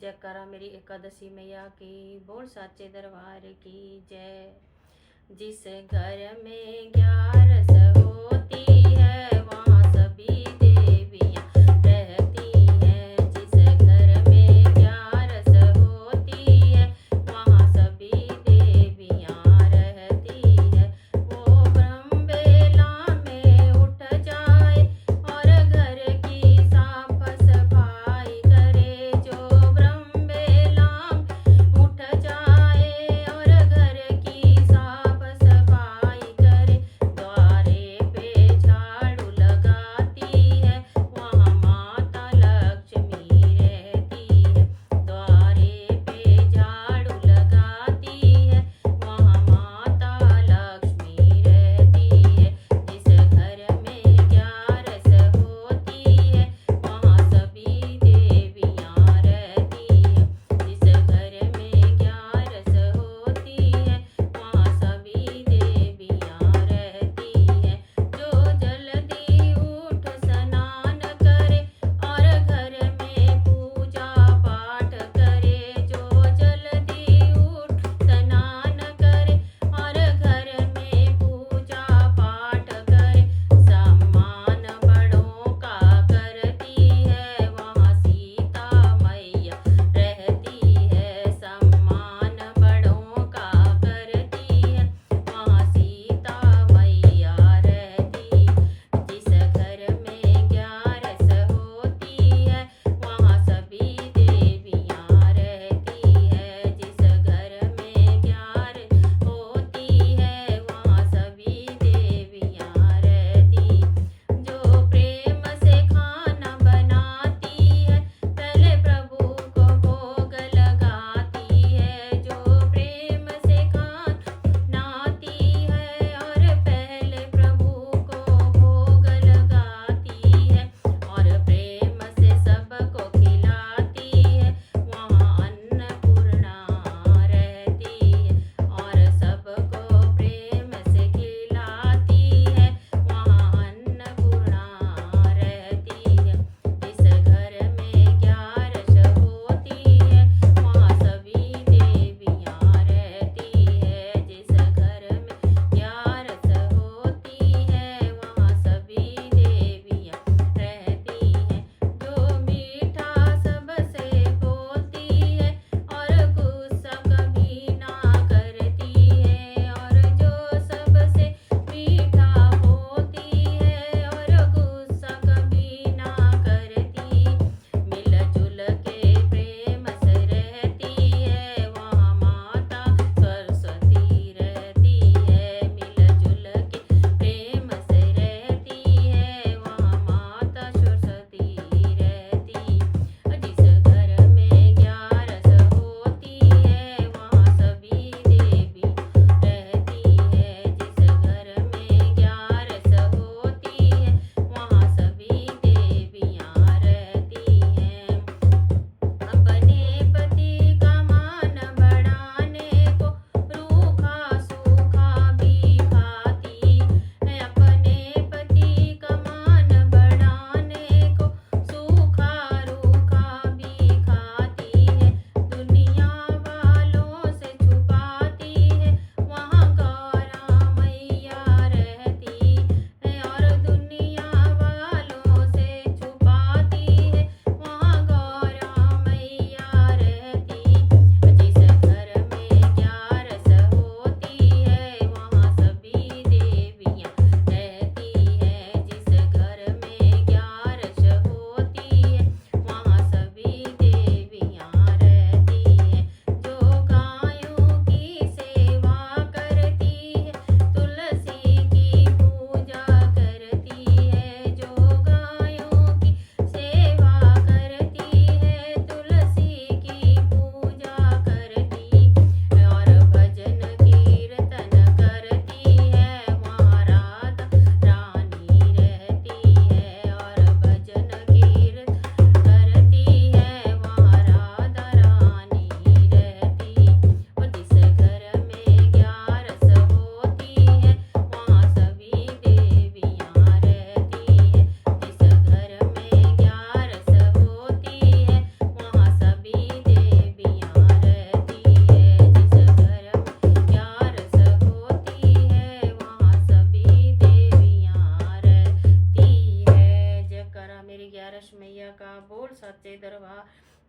जयकारा मेरी एकादशी मैया की, बोल साचे दरबार की जय। जिस घर में 11 होती है वहाँ सभी देवियाँ रहती हैं। जिस घर में 11 होती है वहाँ सभी देवियाँ रहती है। वो ब्रह्म बेला में उठ जाए और घर की साफ सफाई करे। जो ब्रह्म बेला में उठ जाए और घर की साफ सफाई करे, द्वारे पे बोल साचे दरबार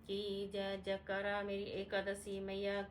की जय। जयकारा मेरी एकादशी मैया